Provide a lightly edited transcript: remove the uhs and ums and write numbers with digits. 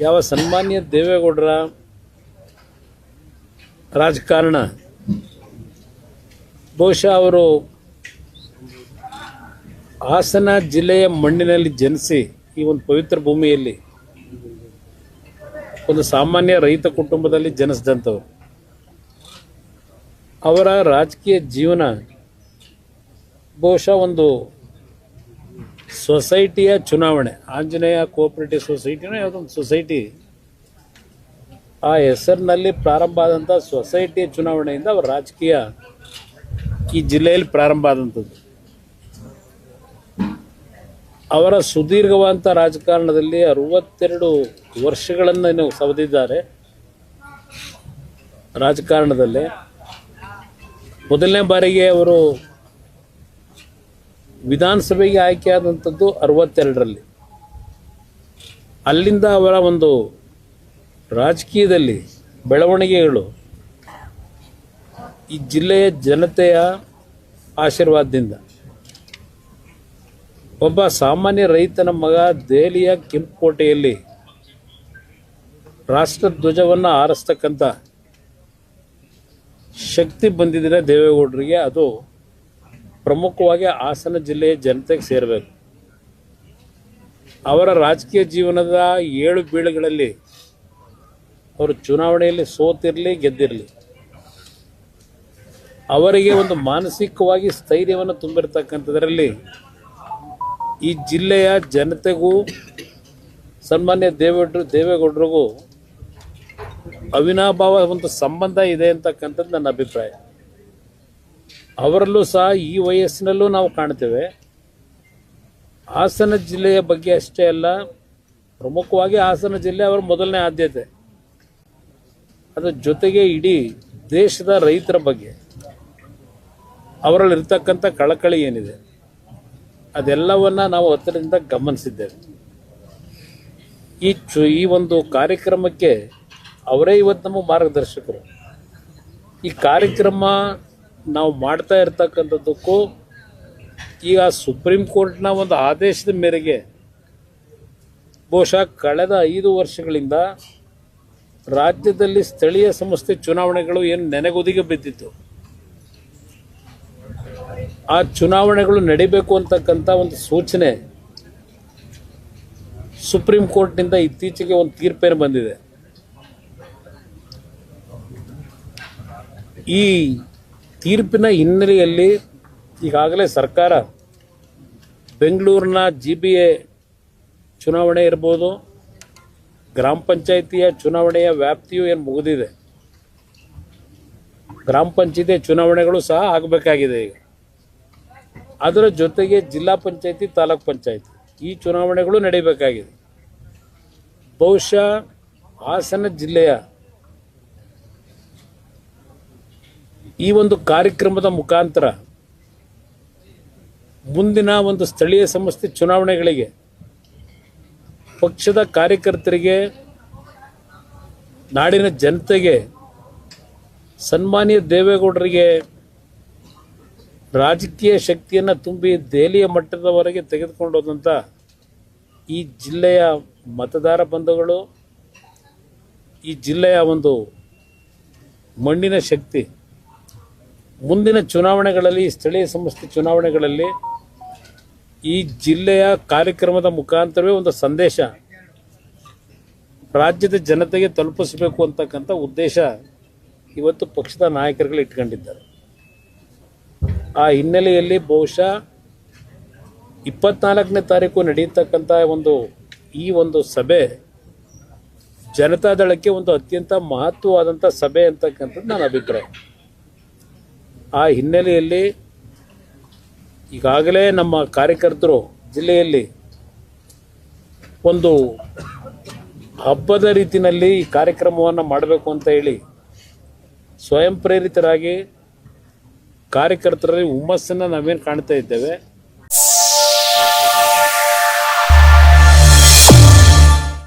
ಯಾವ ಸನ್ಮಾನ್ಯ ದೇವೇಗೌಡರ ರಾಜಕಾರಣ ಬಹುಶಃ ಅವರು ಹಾಸನ ಜಿಲ್ಲೆಯ ಮಣ್ಣಿನಲ್ಲಿ ಜನಿಸಿ ಈ ಒಂದು ಪವಿತ್ರ ಭೂಮಿಯಲ್ಲಿ ಒಂದು ಸಾಮಾನ್ಯ ರೈತ ಕುಟುಂಬದಲ್ಲಿ ಜನಿಸಿದಂಥವ್ರು. ಅವರ ರಾಜಕೀಯ ಜೀವನ ಬಹುಶಃ ಒಂದು ಸೊಸೈಟಿಯ ಚುನಾವಣೆ, ಆಂಜನೇಯ ಕೋಆಪರೇಟಿವ್ ಸೊಸೈಟಿನ ಯಾವುದೊಂದು ಸೊಸೈಟಿ, ಆ ಹೆಸರಿನಲ್ಲಿ ಪ್ರಾರಂಭ ಆದಂಥ ಸೊಸೈಟಿಯ ಚುನಾವಣೆಯಿಂದ ಅವರ ರಾಜಕೀಯ ಈ ಜಿಲ್ಲೆಯಲ್ಲಿ ಪ್ರಾರಂಭ ಆದಂಥದ್ದು. ಅವರ ಸುದೀರ್ಘವಾದಂಥ ರಾಜಕಾರಣದಲ್ಲಿ 62 ವರ್ಷಗಳನ್ನು ಸವದಿದ್ದಾರೆ. ರಾಜಕಾರಣದಲ್ಲಿ ಮೊದಲನೇ ಬಾರಿಗೆ ಅವರು ವಿಧಾನಸಭೆಗೆ ಆಯ್ಕೆಯಾದಂಥದ್ದು 62ರಲ್ಲಿ. ಅಲ್ಲಿಂದ ಅವರ ಒಂದು ರಾಜಕೀಯದಲ್ಲಿ ಬೆಳವಣಿಗೆಗಳು ಈ ಜಿಲ್ಲೆಯ ಜನತೆಯ ಆಶೀರ್ವಾದದಿಂದ. ಒಬ್ಬ ಸಾಮಾನ್ಯ ರೈತನ ಮಗ ದೆಹಲಿಯ ಕೆಂಪುಕೋಟೆಯಲ್ಲಿ ರಾಷ್ಟ್ರಧ್ವಜವನ್ನು ಹಾರಿಸ್ತಕ್ಕಂಥ ಶಕ್ತಿ ಬಂದಿದ್ದರೆ ದೇವೇಗೌಡರಿಗೆ ಅದು ಪ್ರಮುಖವಾಗಿ ಹಾಸನ ಜಿಲ್ಲೆಯ ಜನತೆಗೆ ಸೇರಬೇಕು. ಅವರ ರಾಜಕೀಯ ಜೀವನದ 7 ಬೀಳುಗಳಲ್ಲಿ ಅವರು ಚುನಾವಣೆಯಲ್ಲಿ ಸೋತಿರಲಿ ಗೆದ್ದಿರಲಿ, ಅವರಿಗೆ ಒಂದು ಮಾನಸಿಕವಾಗಿ ಸ್ಥೈರ್ಯವನ್ನು ತುಂಬಿರ್ತಕ್ಕಂಥದ್ರಲ್ಲಿ ಈ ಜಿಲ್ಲೆಯ ಜನತೆಗೂ ಸನ್ಮಾನ್ಯ ದೇವೇಗೌಡರಿಗೂ ಅವಿನಾಭಾವ ಒಂದು ಸಂಬಂಧ ಇದೆ ಅಂತಕ್ಕಂಥದ್ದು ನನ್ನ ಅಭಿಪ್ರಾಯ. ಅವರಲ್ಲೂ ಸಹ ಈ ವಯಸ್ಸಿನಲ್ಲೂ ನಾವು ಕಾಣ್ತೇವೆ. ಹಾಸನ ಜಿಲ್ಲೆಯ ಬಗ್ಗೆ ಅಷ್ಟೇ ಅಲ್ಲ, ಪ್ರಮುಖವಾಗಿ ಹಾಸನ ಜಿಲ್ಲೆ ಅವರ ಮೊದಲನೇ ಆದ್ಯತೆ. ಅದರ ಜೊತೆಗೆ ಇಡೀ ದೇಶದ ರೈತರ ಬಗ್ಗೆ ಅವರಲ್ಲಿರ್ತಕ್ಕಂಥ ಕಳಕಳಿ ಏನಿದೆ ಅದೆಲ್ಲವನ್ನ ನಾವು ಹತ್ತಿರದಿಂದ ಗಮನಿಸಿದ್ದೇವೆ. ಈ ಒಂದು ಕಾರ್ಯಕ್ರಮಕ್ಕೆ ಅವರೇ ಇವತ್ತು ನಮ್ಮ ಮಾರ್ಗದರ್ಶಕರು. ಈ ಕಾರ್ಯಕ್ರಮ ನಾವು ಮಾಡ್ತಾ ಇರ್ತಕ್ಕಂಥದ್ದಕ್ಕೂ ಈಗ ಸುಪ್ರೀಂ ಕೋರ್ಟ್ನ ಒಂದು ಆದೇಶದ ಮೇರೆಗೆ ಬಹುಶಃ ಕಳೆದ 5 ವರ್ಷಗಳಿಂದ ರಾಜ್ಯದಲ್ಲಿ ಸ್ಥಳೀಯ ಸಂಸ್ಥೆ ಚುನಾವಣೆಗಳು ಏನು ನೆನೆಗುದಿಗೆ ಬಿದ್ದಿತ್ತು, ಆ ಚುನಾವಣೆಗಳು ನಡೀಬೇಕು ಅಂತಕ್ಕಂಥ ಒಂದು ಸೂಚನೆ ಸುಪ್ರೀಂ ಕೋರ್ಟ್ನಿಂದ ಇತ್ತೀಚೆಗೆ ಒಂದು ತೀರ್ಪೇನು ಬಂದಿದೆ. ಈ ತೀರ್ಪಿನ ಹಿನ್ನೆಲೆಯಲ್ಲಿ ಈಗಾಗಲೇ ಸರ್ಕಾರ ಬೆಂಗಳೂರಿನ GBA ಚುನಾವಣೆ ಇರ್ಬೋದು, ಗ್ರಾಮ ಪಂಚಾಯಿತಿಯ ಚುನಾವಣೆಯ ವ್ಯಾಪ್ತಿಯು ಏನು ಮುಗಿದಿದೆ, ಗ್ರಾಮ ಪಂಚಾಯಿತಿಯ ಚುನಾವಣೆಗಳು ಸಹ ಆಗಬೇಕಾಗಿದೆ. ಈಗ ಅದರ ಜೊತೆಗೆ ಜಿಲ್ಲಾ ಪಂಚಾಯಿತಿ, ತಾಲೂಕ್ ಪಂಚಾಯಿತಿ ಈ ಚುನಾವಣೆಗಳು ನಡೀಬೇಕಾಗಿದೆ. ಬಹುಶಃ ಹಾಸನ ಜಿಲ್ಲೆಯ ಈ ಒಂದು ಕಾರ್ಯಕ್ರಮದ ಮುಖಾಂತರ ಮುಂದಿನ ಒಂದು ಸ್ಥಳೀಯ ಸಂಸ್ಥೆ ಚುನಾವಣೆಗಳಿಗೆ ಪಕ್ಷದ ಕಾರ್ಯಕರ್ತರಿಗೆ, ನಾಡಿನ ಜನತೆಗೆ, ಸನ್ಮಾನ್ಯ ದೇವೇಗೌಡರಿಗೆ ರಾಜಕೀಯ ಶಕ್ತಿಯನ್ನು ತುಂಬಿ ದೆಹಲಿಯ ಮಟ್ಟದವರೆಗೆ ತೆಗೆದುಕೊಂಡು ಹೋದಂಥ ಈ ಜಿಲ್ಲೆಯ ಮತದಾರ ಬಂಧುಗಳು, ಈ ಜಿಲ್ಲೆಯ ಒಂದು ಮಣ್ಣಿನ ಶಕ್ತಿ ಮುಂದಿನ ಚುನಾವಣೆಗಳಲ್ಲಿ, ಸ್ಥಳೀಯ ಸಂಸ್ಥೆ ಚುನಾವಣೆಗಳಲ್ಲಿ ಈ ಜಿಲ್ಲೆಯ ಕಾರ್ಯಕ್ರಮದ ಮುಖಾಂತರವೇ ಒಂದು ಸಂದೇಶ ರಾಜ್ಯದ ಜನತೆಗೆ ತಲುಪಿಸಬೇಕು ಅಂತಕ್ಕಂಥ ಉದ್ದೇಶ ಇವತ್ತು ಪಕ್ಷದ ನಾಯಕರುಗಳು ಇಟ್ಕೊಂಡಿದ್ದಾರೆ. ಆ ಹಿನ್ನೆಲೆಯಲ್ಲಿ ಬಹುಶಃ 24ನೇ ತಾರೀಕು ನಡೆಯತಕ್ಕಂಥ ಈ ಒಂದು ಸಭೆ ಜನತಾದಳಕ್ಕೆ ಒಂದು ಅತ್ಯಂತ ಮಹತ್ವವಾದಂಥ ಸಭೆ ಅಂತಕ್ಕಂಥದ್ದು ನನ್ನ ಅಭಿಪ್ರಾಯ. ಆ ಹಿನ್ನೆಲೆಯಲ್ಲಿ ಈಗಾಗಲೇ ನಮ್ಮ ಕಾರ್ಯಕರ್ತರು ಜಿಲ್ಲೆಯಲ್ಲಿ ಒಂದು ಹಬ್ಬದ ರೀತಿಯಲ್ಲಿ ಈ ಕಾರ್ಯಕ್ರಮವನ್ನು ಮಾಡಬೇಕು ಅಂತ ಹೇಳಿ ಸ್ವಯಂ ಪ್ರೇರಿತರಾಗಿ ಕಾರ್ಯಕರ್ತರಲ್ಲಿ ಹುಮ್ಮಸ್ಸನ್ನು ನಾವೇನು ಕಾಣ್ತಾ ಇದ್ದೇವೆ.